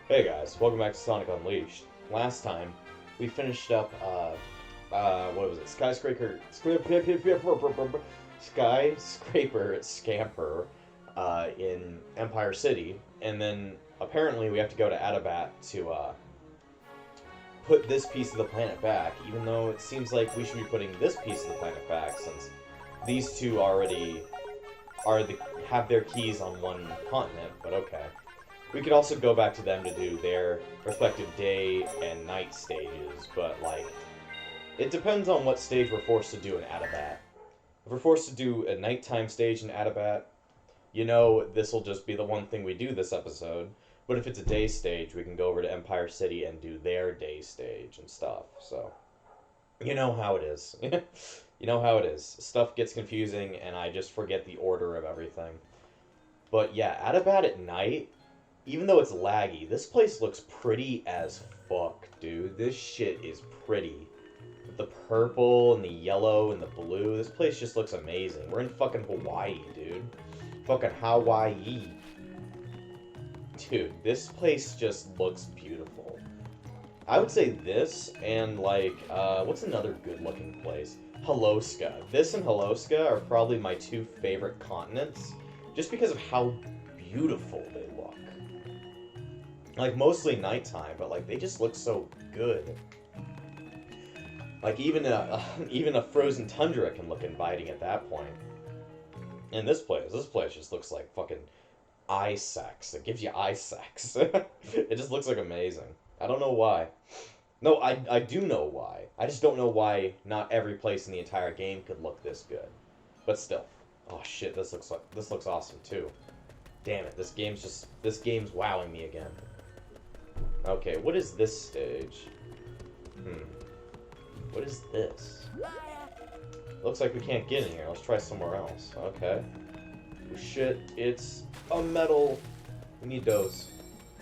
Hey guys, welcome back to Sonic Unleashed. Last time, we finished up, what was it? Skyscraper Scamper, in Empire City, and then apparently we have to go to Atabat to, put this piece of the planet back, even though it seems like we should be putting this piece of the planet back, since these two already have their keys on one continent, but okay. We could also go back to them to do their respective day and night stages, but, like, it depends on what stage we're forced to do in Atabat. If we're forced to do a nighttime stage in Atabat, you know this will just be the one thing we do this episode. But if it's a day stage, we can go over to Empire City and do their day stage and stuff, so... You know how it is. You know how it is. Stuff gets confusing, and I just forget the order of everything. But yeah, Atabat at night, even though it's laggy, this place looks pretty as fuck, dude. This shit is pretty. With the purple and the yellow and the blue, this place just looks amazing. We're in fucking Hawaii, dude. Fucking Hawaii. Dude, this place just looks beautiful. I would say this and, like, what's another good-looking place? Haloska. This and Haloska are probably my two favorite continents, just because of how beautiful they look. Like, mostly nighttime, but, like, they just look so good. Like, even a frozen tundra can look inviting at that point. And this place just looks like fucking eye sex. It gives you eye sex. It just looks like amazing. I don't know why. No, I do know why. I just don't know why not every place in the entire game could look this good. But still. Oh shit, this looks awesome too. Damn it, this game's wowing me again. Okay, what is this stage? What is this? Looks like we can't get in here. Let's try somewhere else. Okay. Oh shit, it's a metal. We need those.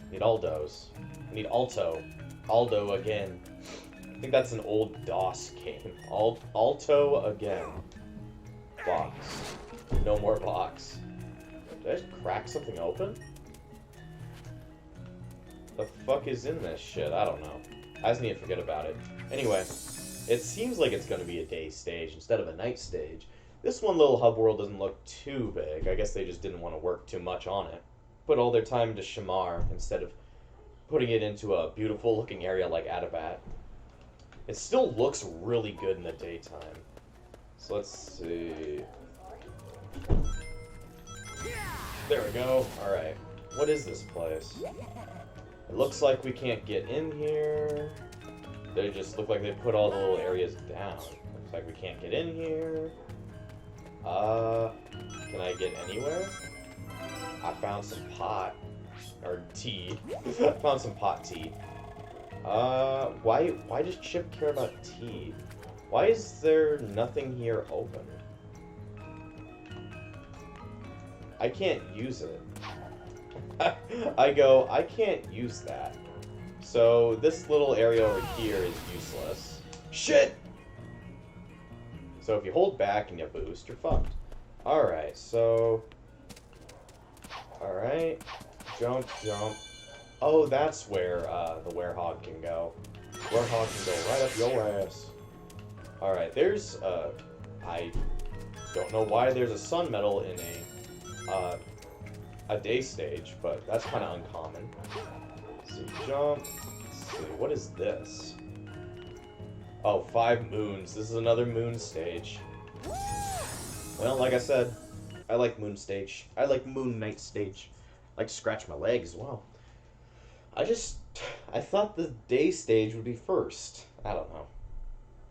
We need all those. We need Alto. Aldo again. I think that's an old DOS game. Alto again. Box. No more box. Did I just crack something open? The fuck is in this shit? I don't know. I just need to forget about it. Anyway, it seems like it's going to be a day stage instead of a night stage. This one little hub world doesn't look too big. I guess they just didn't want to work too much on it. Put all their time into Shamar instead of putting it into a beautiful looking area like Atabat. It still looks really good in the daytime. So let's see. There we go. Alright. What is this place? It looks like we can't get in here. They just look like they put all the little areas down. Looks like we can't get in here. Can I get anywhere? I found some pot. Or tea. I found some pot tea. Why does Chip care about tea? Why is there nothing here open? I can't use it. I can't use that. So this little area over here is useless. Shit! So if you hold back and you boost, you're fucked. Alright, so... Alright. Jump, jump. Oh, that's where the werehog can go. Werehog can go right up your ass. Alright, there's, I don't know why there's a sun medal in a day stage, but that's kind of uncommon. Let's see, jump. Let's see, what is this? Oh, 5 moons. This is another moon stage. Well, like I said, I like moon stage. I like moon night stage. I like to scratch my leg as well. I thought the day stage would be first. I don't know.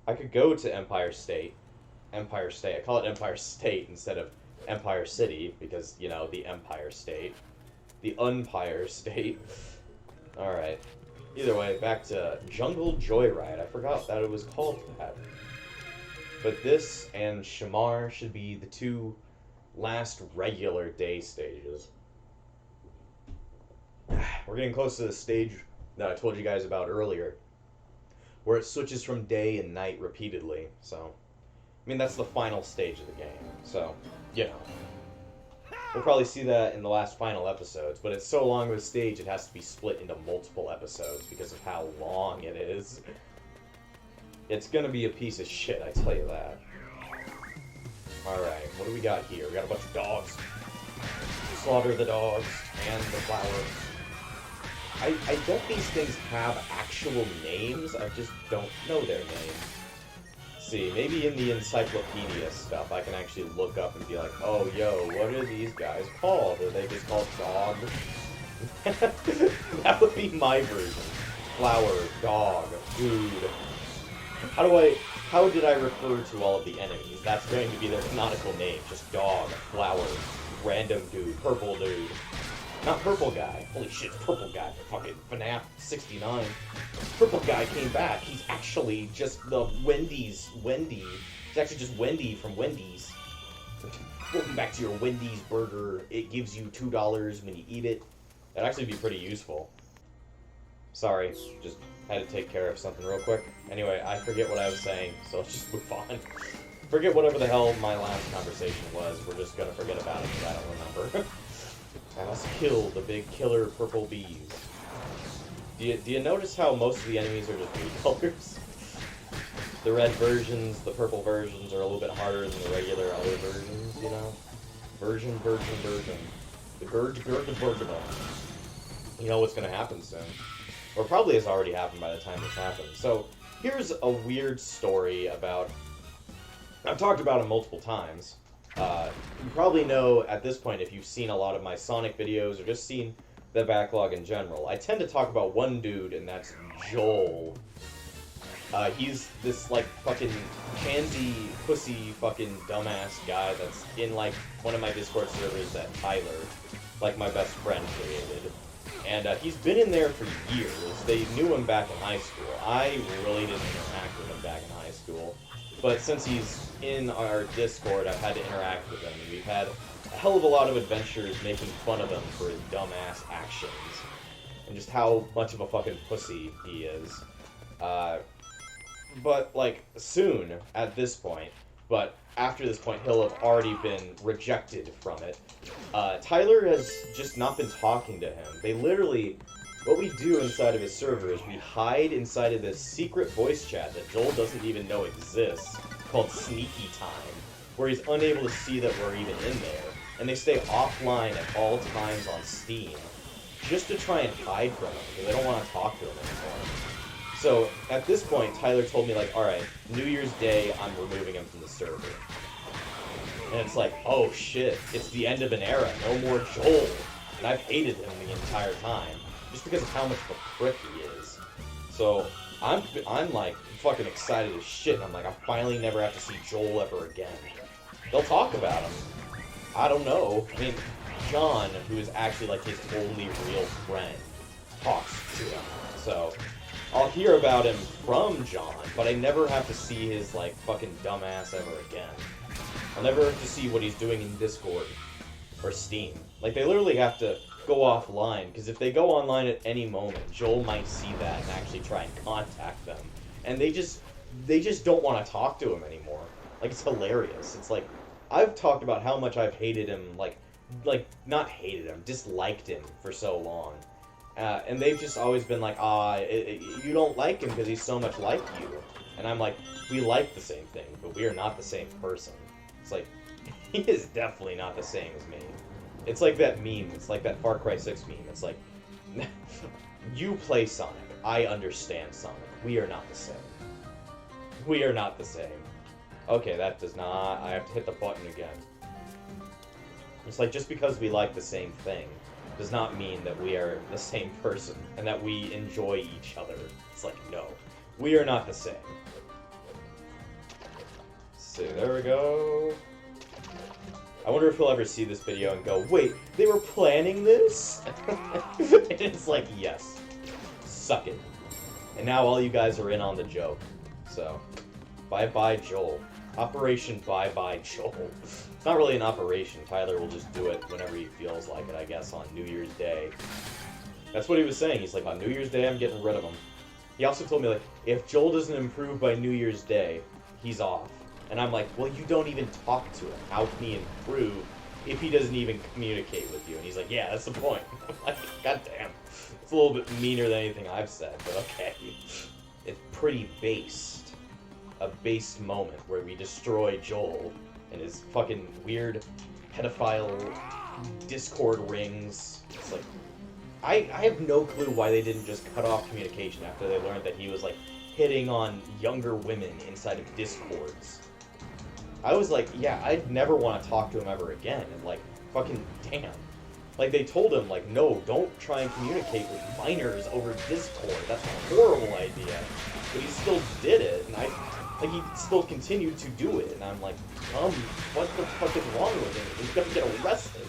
I could go to Empire State. Empire State. I call it Empire State instead of Empire City because, you know, the Empire State. The Unpire State. Alright. Either way, back to Jungle Joyride. I forgot that it was called that. But this and Shamar should be the two last regular day stages. We're getting close to the stage that I told you guys about earlier, where it switches from day and night repeatedly, so... I mean, that's the final stage of the game, so, you know. We'll probably see that in the last final episodes, but it's so long of a stage it has to be split into multiple episodes because of how long it is. It's gonna be a piece of shit, I tell you that. Alright, what do we got here? We got a bunch of dogs. Slaughter the dogs and the flowers. I bet these things have actual names, I just don't know their names. See, maybe in the encyclopedia stuff I can actually look up and be like, oh, yo, what are these guys called? Are they just called dog? That would be my version. Flower, dog, dude. How did I refer to all of the enemies? That's going to be their canonical name. Just dog, flower, random dude, purple dude. Not purple guy. Holy shit, it's purple guy. Fucking FNAF 69. Purple guy came back. He's actually just the Wendy's Wendy. He's actually just Wendy from Wendy's. Welcome back to your Wendy's burger. It gives you $2 when you eat it. That'd actually be pretty useful. Sorry, just had to take care of something real quick. Anyway, I forget what I was saying, so let's just move on. Forget whatever the hell my last conversation was. We're just gonna forget about it because I don't remember. I must kill the big killer purple bees. Do you notice how most of the enemies are just weed colors? The red versions, the purple versions are a little bit harder than the regular other versions, you know? Version. The Gurg. You know what's gonna happen soon. Or probably has already happened by the time this happens. So, here's a weird story about... I've talked about it multiple times. You probably know at this point if you've seen a lot of my Sonic videos or just seen the backlog in general. I tend to talk about one dude, and that's Joel. He's this, like, fucking pansy, pussy, fucking dumbass guy that's in, like, one of my Discord servers that Tyler, like my best friend, created. And he's been in there for years. They knew him back in high school. I really didn't interact with him back in high school. But since he's in our Discord, I've had to interact with him. And we've had a hell of a lot of adventures making fun of him for his dumbass actions. And just how much of a fucking pussy he is. But, like, soon, at this point, but after this point, he'll have already been rejected from it. Tyler has just not been talking to him. They literally... What we do inside of his server is we hide inside of this secret voice chat that Joel doesn't even know exists, called Sneaky Time, where he's unable to see that we're even in there. And they stay offline at all times on Steam, just to try and hide from him, because they don't want to talk to him anymore. So, at this point, Tyler told me, like, alright, New Year's Day, I'm removing him from the server. And it's like, oh shit, it's the end of an era, no more Joel. And I've hated him the entire time. Just because of how much of a prick he is. So, I'm like, fucking excited as shit, and I'm like, I finally never have to see Joel ever again. They'll talk about him. I don't know. I mean, John, who is actually, like, his only real friend, talks to him. So, I'll hear about him from John, but I never have to see his, like, fucking dumbass ever again. I'll never have to see what he's doing in Discord or Steam. Like, they literally have to go offline, because if they go online at any moment, Joel might see that and actually try and contact them. And they just don't want to talk to him anymore. Like, it's hilarious. It's like, I've talked about how much I've hated him, like, not hated him, disliked him for so long. And they've just always been like, you don't like him because he's so much like you. And I'm like, we like the same thing, but we are not the same person. It's like, he is definitely not the same as me. It's like that meme. It's like that Far Cry 6 meme. It's like, you play Sonic. I understand Sonic. We are not the same. We are not the same. Okay, that does not... I have to hit the button again. It's like, just because we like the same thing does not mean that we are the same person and that we enjoy each other. It's like, no. We are not the same. So, there we go. I wonder if he'll ever see this video and go, wait, they were planning this? And it's like, yes. Suck it. And now all you guys are in on the joke. So, bye-bye Joel. Operation Bye-Bye Joel. It's not really an operation. Tyler will just do it whenever he feels like it, I guess, on New Year's Day. That's what he was saying. He's like, on New Year's Day, I'm getting rid of him. He also told me, like, if Joel doesn't improve by New Year's Day, he's off. And I'm like, well, you don't even talk to him. How can he improve if he doesn't even communicate with you. And he's like, yeah, that's the point. I'm like, god damn. It's a little bit meaner than anything I've said, but okay. It's pretty based. A based moment where we destroy Joel and his fucking weird pedophile Discord rings. It's like, I have no clue why they didn't just cut off communication after they learned that he was, like, hitting on younger women inside of Discords. I was like, yeah, I'd never want to talk to him ever again, and, like, fucking damn. Like, they told him, like, no, don't try and communicate with minors over Discord. That's a horrible idea. But he still did it, and he still continued to do it, and I'm like, what the fuck is wrong with him? He's gonna get arrested.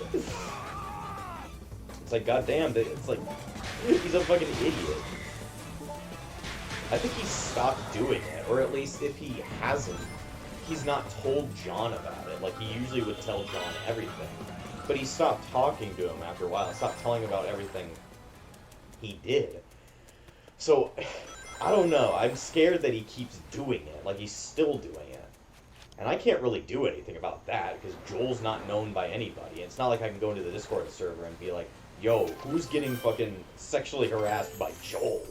It's like, goddamn, it's like, he's a fucking idiot. I think he stopped doing it, or at least if he hasn't, he's not told John about it. Like, he usually would tell John everything. But he stopped talking to him after a while, and stopped telling about everything he did. So, I don't know. I'm scared that he keeps doing it. Like, he's still doing it. And I can't really do anything about that, because Joel's not known by anybody. It's not like I can go into the Discord server and be like, yo, who's getting fucking sexually harassed by Joel?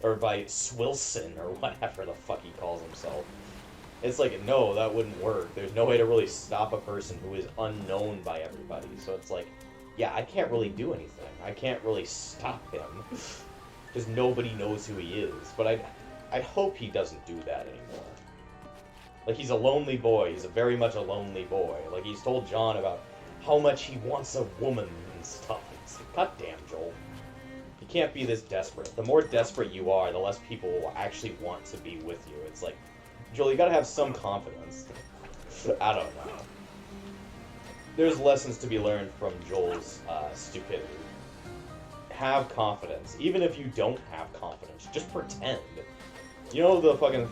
Or by Swilson, or whatever the fuck he calls himself. It's like, no, that wouldn't work. There's no way to really stop a person who is unknown by everybody. So it's like, yeah, I can't really do anything. I can't really stop him. Because nobody knows who he is. But I'd hope he doesn't do that anymore. Like, he's a lonely boy. He's very much a lonely boy. Like, he's told John about how much he wants a woman and stuff. It's like, goddamn, Joel. You can't be this desperate. The more desperate you are, the less people will actually want to be with you. It's like, Joel, you gotta have some confidence. I don't know. There's lessons to be learned from Joel's stupidity. Have confidence. Even if you don't have confidence, just pretend. You know the fucking,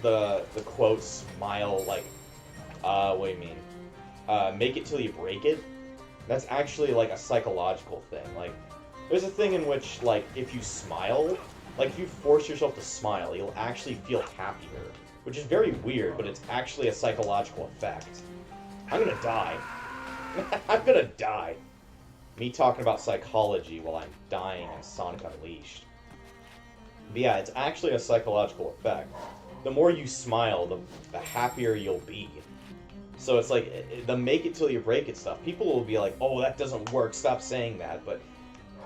the quote, smile, like, what do you mean? Make it till you break it? That's actually, like, a psychological thing. Like, there's a thing in which, like, if you smile, like, if you force yourself to smile, you'll actually feel happier. Which is very weird, but it's actually a psychological effect. I'm gonna die. I'm gonna die. Me talking about psychology while I'm dying in Sonic Unleashed. But yeah, it's actually a psychological effect. The more you smile, the happier you'll be. So it's like, the make it till you break it stuff. People will be like, oh, that doesn't work, stop saying that. But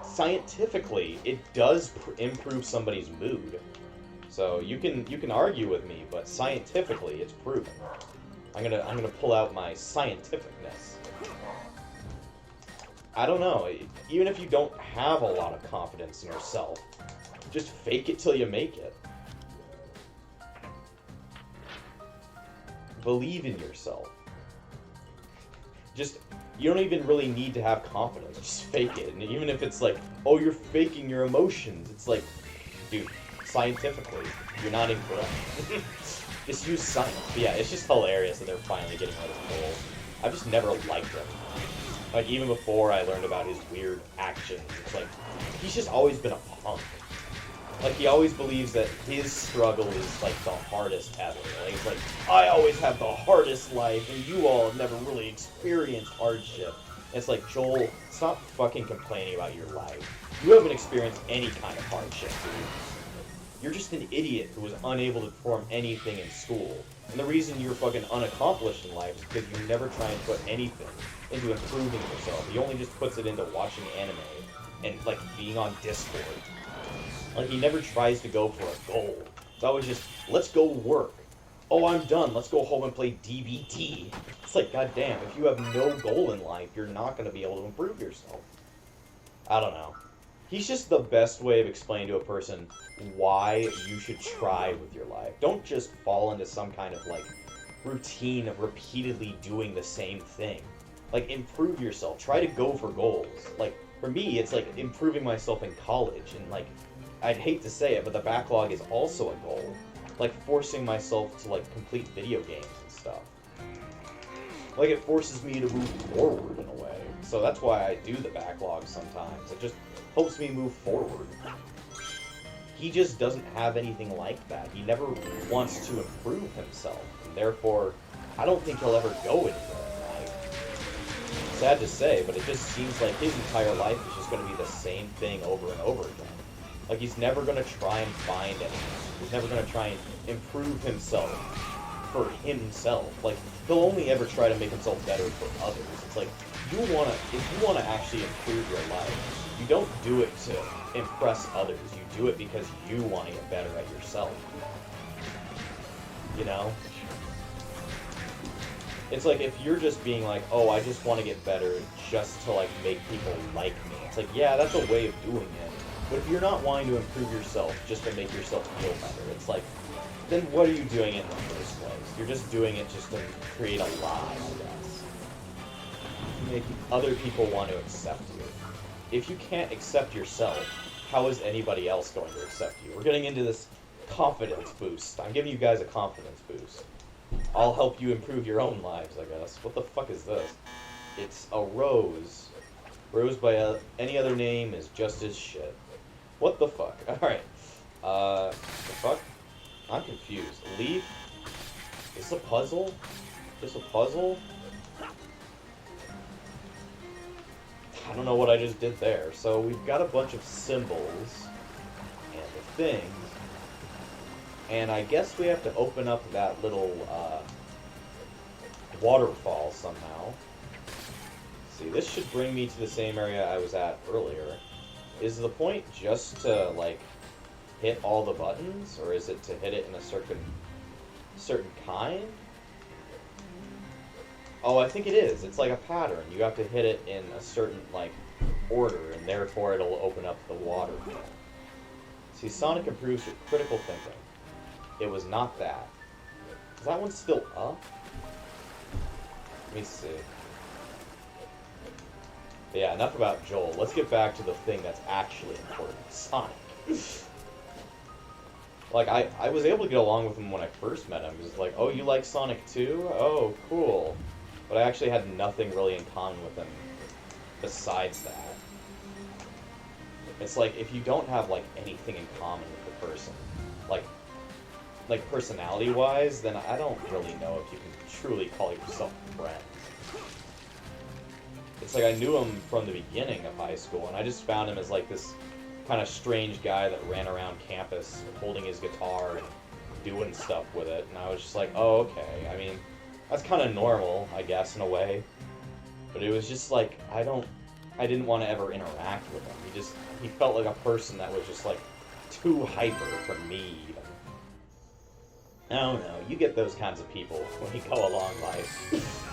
scientifically, it does improve somebody's mood. So you can argue with me, but scientifically, it's proven. I'm gonna pull out my scientificness. I don't know. Even if you don't have a lot of confidence in yourself, just fake it till you make it. Believe in yourself. You don't even really need to have confidence. Just fake it. And even if it's like, oh, you're faking your emotions, it's like, dude, scientifically, you're not incorrect. Just use science. But yeah, it's just hilarious that they're finally getting rid of Cole. I've just never liked him. Like, even before I learned about his weird actions, it's like, he's just always been a punk. Like, he always believes that his struggle is, like, the hardest ever. Like, he's like, I always have the hardest life, and you all have never really experienced hardship. And it's like, Joel, stop fucking complaining about your life. You haven't experienced any kind of hardship, dude. You're just an idiot who was unable to perform anything in school. And the reason you're fucking unaccomplished in life is because you never try and put anything into improving yourself. He only just puts it into watching anime and, like, being on Discord. Like, he never tries to go for a goal. It's always just, let's go work. Oh, I'm done. Let's go home and play DBT. It's like, goddamn, if you have no goal in life, you're not going to be able to improve yourself. I don't know. He's just the best way of explaining to a person why you should try with your life. Don't just fall into some kind of, like, routine of repeatedly doing the same thing. Like, improve yourself. Try to go for goals. Like, for me, it's like improving myself in college. And, like, I'd hate to say it, but the backlog is also a goal. Like, forcing myself to, like, complete video games and stuff. Like, it forces me to move forward in a way. So that's why I do the backlog sometimes. It just helps me move forward. He just doesn't have anything like that. He never wants to improve himself. And therefore, I don't think he'll ever go anywhere in life. sad to say, but it just seems like his entire life is just going to be the same thing over and over again. Like, he's never going to try and find anything. He's never going to try and improve himself for himself. Like, he'll only ever try to make himself better for others. It's like, if you want to actually improve your life, you don't do it to impress others. You do it because you want to get better at yourself. You know? It's like, if you're just being like, oh, I just want to get better just to, like, make people like me. It's like, yeah, that's a way of doing it. But if you're not wanting to improve yourself just to make yourself feel better, it's like, then what are you doing it in the first place? You're just doing it just to create a lie, I guess. To make other people want to accept you. If you can't accept yourself, how is anybody else going to accept you? We're getting into this confidence boost. I'm giving you guys a confidence boost. I'll help you improve your own lives, I guess. What the fuck is this? It's a rose. Rose by any other name is just as shit. What the fuck? Alright. The fuck? I'm confused. Leaf? Is this a puzzle? Just a puzzle? I don't know what I just did there. So we've got a bunch of symbols and the things. And I guess we have to open up that little waterfall somehow. See, this should bring me to the same area I was at earlier. Is the point just to, like, hit all the buttons? Or is it to hit it in a certain kind? Oh, I think it is. It's like a pattern. You have to hit it in a certain, like, order, and therefore it'll open up the waterfall. See, Sonic improves your critical thinking. It was not that. Is that one still up? Let me see. But yeah, enough about Joel. Let's get back to the thing that's actually important. Sonic. Like, I was able to get along with him when I first met him. He was like, oh, you like Sonic too? Oh, cool. But I actually had nothing really in common with him besides that. It's like, if you don't have, like, anything in common with the person, like personality-wise, then I don't really know if you can truly call yourself friends. It's like I knew him from the beginning of high school, and I just found him as like this kind of strange guy that ran around campus holding his guitar and doing stuff with it, and I was just like, oh, okay. I mean, that's kind of normal, I guess, in a way. But it was just like, I didn't want to ever interact with him. He felt like a person that was just like too hyper for me, even. I don't know, you get those kinds of people when you go along life.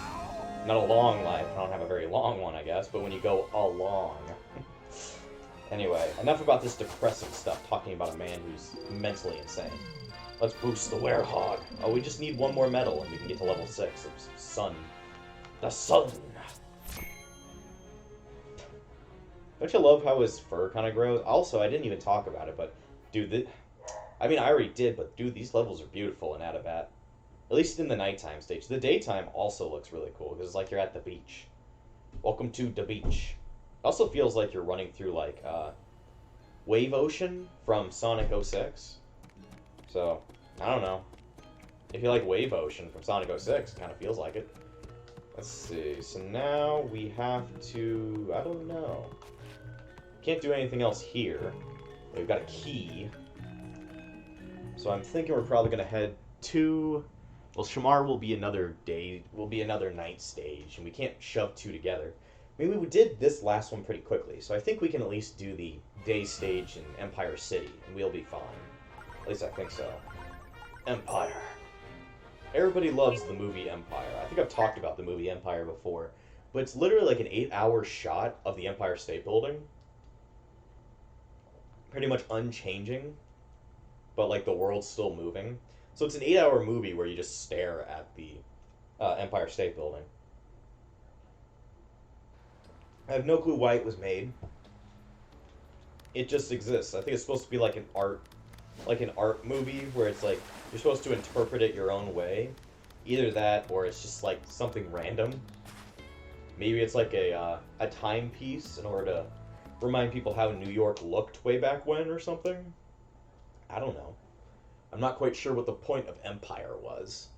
Not a long life, I don't have a very long one, I guess, but when you go along. Anyway, enough about this depressing stuff, talking about a man who's mentally insane. Let's boost the werehog. Oh, we just need one more medal and we can get to level 6 of Sun. The Sun! Don't you love how his fur kind of grows? Also, I didn't even talk about it, but, dude, I mean, I already did, but dude, these levels are beautiful in Atabat. At least in the nighttime stage. The daytime also looks really cool, because it's like you're at the beach. Welcome to the beach. It also feels like you're running through, like, Wave Ocean from Sonic 06. So, I don't know. If you like Wave Ocean from Sonic 06, it kind of feels like it. Let's see. So now we have to... I don't know. Can't do anything else here. We've got a key. So I'm thinking we're probably going to head to... Well, Shamar will be another night stage, and we can't shove two together. I mean, we did this last one pretty quickly, so I think we can at least do the day stage in Empire City, and we'll be fine. At least I think so. Empire. Everybody loves the movie Empire. I think I've talked about the movie Empire before, but it's literally like an 8-hour shot of the Empire State Building. Pretty much unchanging, but like the world's still moving. So it's an 8-hour movie where you just stare at the Empire State Building. I have no clue why it was made. It just exists. I think it's supposed to be like an art movie where it's like you're supposed to interpret it your own way. Either that or it's just like something random. Maybe it's like a timepiece in order to remind people how New York looked way back when or something. I don't know. I'm not quite sure what the point of Empire was.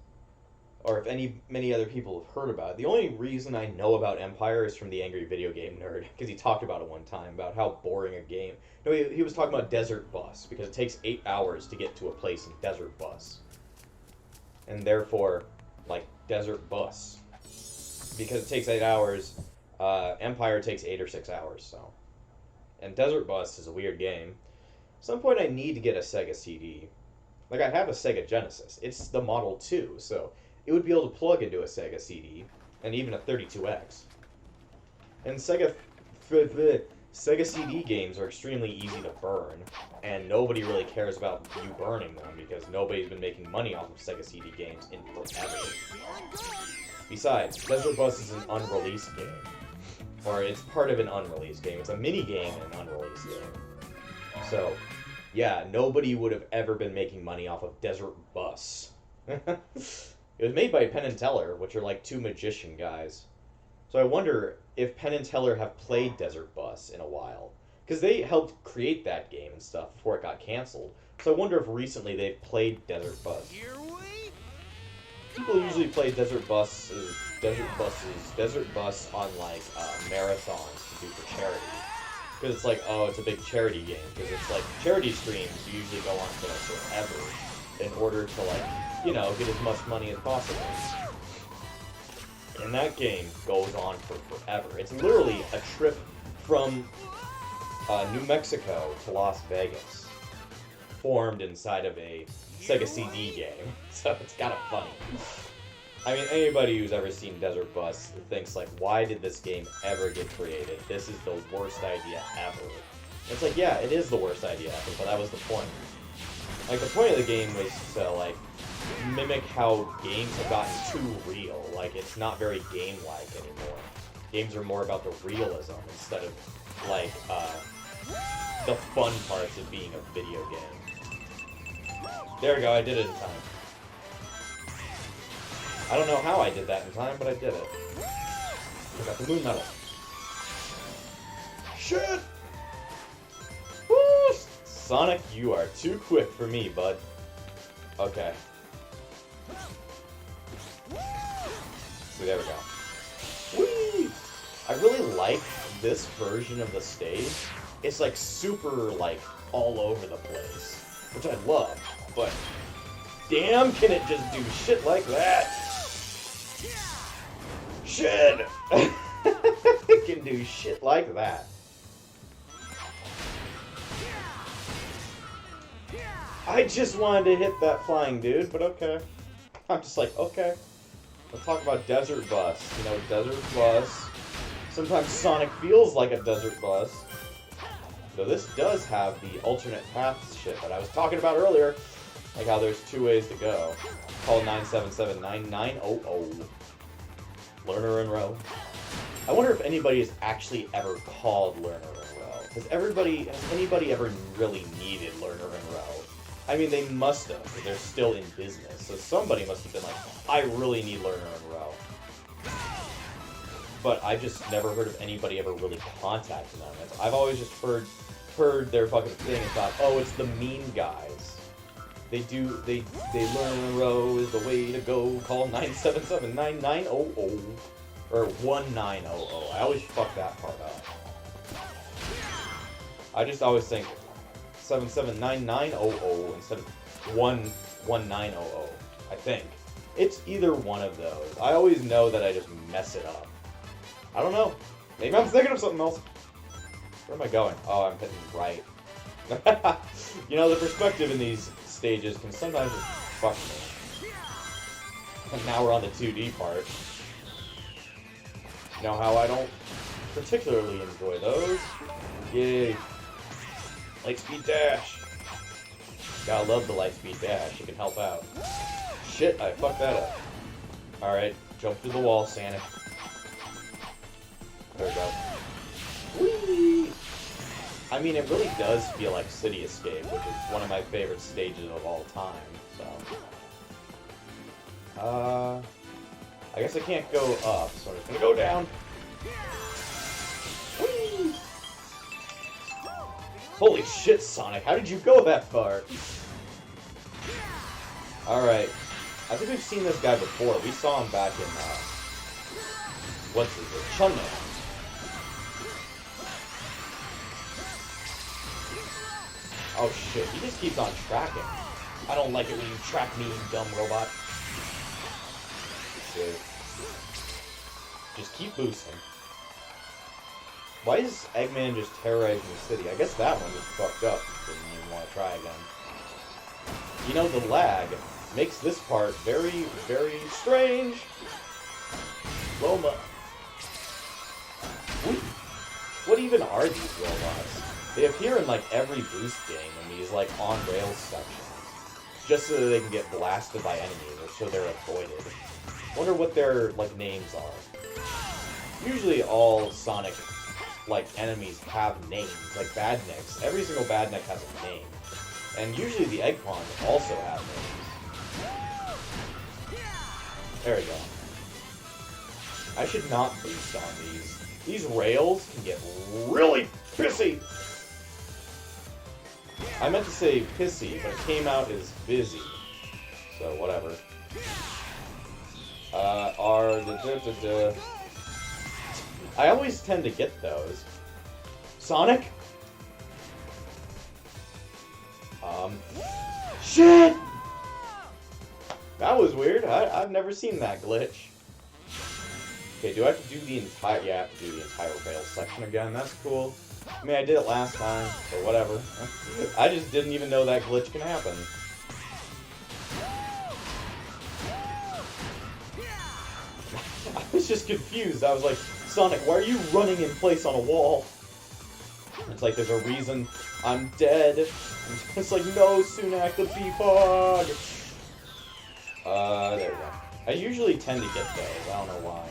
or if many other people have heard about it. The only reason I know about Empire is from the Angry Video Game Nerd, because he talked about it one time, about how boring a game. No, he was talking about Desert Bus, because it takes 8 hours to get to a place in Desert Bus. And therefore, like, Desert Bus. Because it takes 8 hours, Empire takes 8 or 6 hours, so. And Desert Bus is a weird game. At some point I need to get a Sega CD. Like, I have a Sega Genesis. It's the Model 2, so it would be able to plug into a Sega CD, and even a 32X. And Sega CD games are extremely easy to burn, and nobody really cares about you burning them, because nobody's been making money off of Sega CD games in forever. Besides, Desert Bus is an unreleased game. Or it's part of an unreleased game. It's a mini-game in an unreleased game. So, yeah, nobody would have ever been making money off of Desert Bus. It was made by Penn and Teller, which are like 2 magician guys. So I wonder if Penn and Teller have played Desert Bus in a while. Because they helped create that game and stuff before it got canceled. So I wonder if recently they've played Desert Bus. People usually play Desert Bus on like marathons to do for charity. Because it's like, oh, it's a big charity game. Because it's like, charity streams usually go on for like forever in order to like, you know, get as much money as possible. And that game goes on for forever. It's literally a trip from New Mexico to Las Vegas, formed inside of a Sega CD game. So it's kind of funny. I mean, anybody who's ever seen Desert Bus thinks, like, why did this game ever get created? This is the worst idea ever. And it's like, yeah, it is the worst idea ever, but that was the point. Like, the point of the game was to, like, mimic how games have gotten too real. Like, it's not very game-like anymore. Games are more about the realism instead of, like, the fun parts of being a video game. There we go, I did it in time. I don't know how I did that in time, but I did it. I got the moon medal. Shit! Woo! Sonic, you are too quick for me, bud. Okay. See, there we go. Whee! I really like this version of the stage. It's like super, like, all over the place. Which I love, but damn, can it just do shit like that? Shit! It can do shit like that. I just wanted to hit that flying dude, but okay. I'm just like, okay. Let's talk about Desert Bus. You know, Desert Bus. Sometimes Sonic feels like a Desert Bus. Though this does have the alternate paths shit that I was talking about earlier. Like how there's 2 ways to go. Call 977-9900. Learner and Row. I wonder if anybody has actually ever called Learner and Row. Has anybody ever really needed Learner and Row? I mean, they must have, but they're still in business. So somebody must have been like, I really need Learner and Row. But I just never heard of anybody ever really contacting them. I've always just heard their fucking thing and thought, oh, it's the mean guys. They Learn and Row is the way to go. Call 977-9900 or 1900. I always fuck that part up. I just always think 779900 instead of 11900. I think it's either one of those. I always know that I just mess it up. I don't know. Maybe I'm thinking of something else. Where am I going? Oh, I'm hitting right. You know, the perspective in these stages can sometimes just fuck me. And now we're on the 2D part. You know how I don't particularly enjoy those? Yay. Lightspeed dash. Gotta love the lightspeed dash. It can help out. Shit, I fucked that up. Alright, jump through the wall, Santa. There we go. Whee! I mean, it really does feel like City Escape, which is one of my favorite stages of all time, so... I guess I can't go up, so I'm just gonna go down. Whee! Holy shit, Sonic, how did you go that far? Alright. I think we've seen this guy before. We saw him back in, what's his name? Chunna. Oh shit, he just keeps on tracking. I don't like it when you track me, you dumb robot. Shit. Just keep boosting. Why is Eggman just terrorizing the city? I guess that one was fucked up. Didn't even want to try again. You know, the lag makes this part very, very strange. Loma. What even are these robots? They appear in, like, every boost game in these, like, on-rails sections. Just so that they can get blasted by enemies, or so they're avoided. Wonder what their, like, names are. Usually all Sonic, like, enemies have names, like Badniks. Every single Badnik has a name. And usually the Eggpons also have names. There we go. I should not boost on these. These rails can get really pissy. I meant to say pissy, but it came out as busy. So, whatever. I always tend to get those. Sonic? Shit! That was weird. I've never seen that glitch. Okay, do I have to do the entire... Yeah, I have to do the entire rail section again. That's cool. I mean, I did it last time, so whatever. I just didn't even know that glitch can happen. I was just confused. I was like, Sonic, why are you running in place on a wall? It's like, there's a reason I'm dead. It's like, no, Sunak the Peapod! There we go. I usually tend to get those. I don't know why.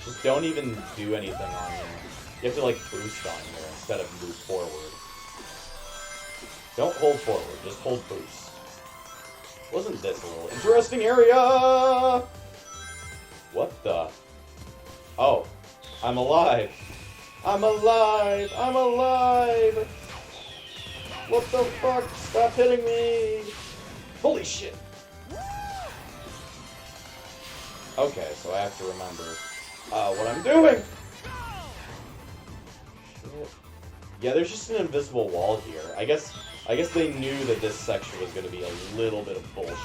Just don't even do anything on here. You have to, like, boost on here instead of move forward. Don't hold forward, just hold boost. Wasn't this a little interesting area? What the? Oh. I'm alive. I'm alive! I'm alive! What the fuck? Stop hitting me! Holy shit! Okay, so I have to remember what I'm doing! Shit. Yeah, there's just an invisible wall here. I guess they knew that this section was going to be a little bit of bullshit.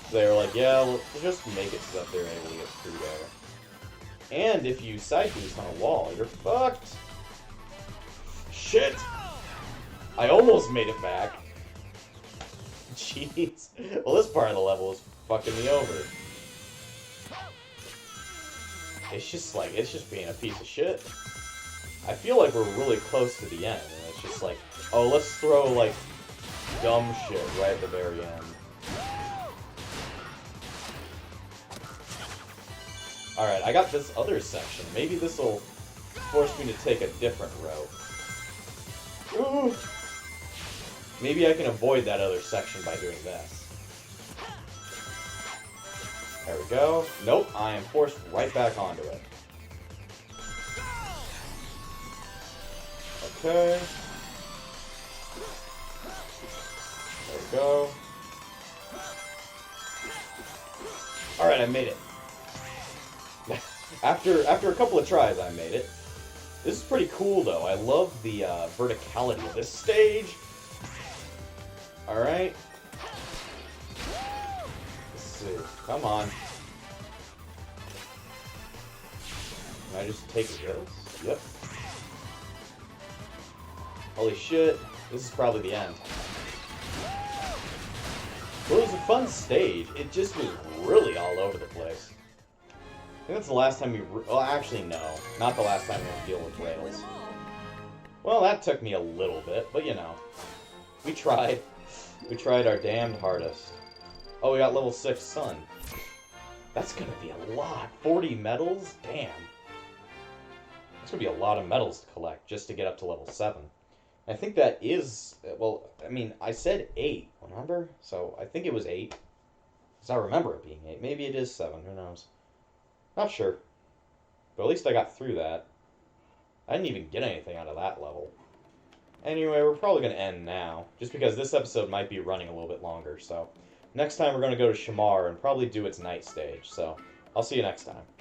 So they were like, yeah, we'll just make it so that they're able to get through there. And if you side boost on a wall, you're fucked. Shit! I almost made it back. Jeez. Well, this part of the level is fucking me over. It's just being a piece of shit. I feel like we're really close to the end, and it's just like, oh, let's throw, like, dumb shit right at the very end. Alright, I got this other section. Maybe this will force me to take a different route. Ooh! Maybe I can avoid that other section by doing this. There we go. Nope, I am forced right back onto it. Okay. There we go. Alright, I made it. After a couple of tries, I made it. This is pretty cool, though. I love the verticality of this stage. Alright. Let's see. Come on. Can I just take this? Yep. Holy shit. This is probably the end. Well, it was a fun stage. It just was really all over the place. I think that's the last time we... Well, actually, no. Not the last time we had to deal with rails. Well, that took me a little bit, but you know. We tried. We tried our damned hardest. Oh, we got level 6 Sun. That's gonna be a lot. 40 medals? Damn. That's gonna be a lot of medals to collect just to get up to level 7. I think that is... Well, I mean, I said 8, remember? So, I think it was 8. Because I remember it being 8. Maybe it is 7, who knows? Not sure. But at least I got through that. I didn't even get anything out of that level. Anyway, we're probably going to end now. Just because this episode might be running a little bit longer, so... next time we're going to go to Shamar and probably do its night stage. So I'll see you next time.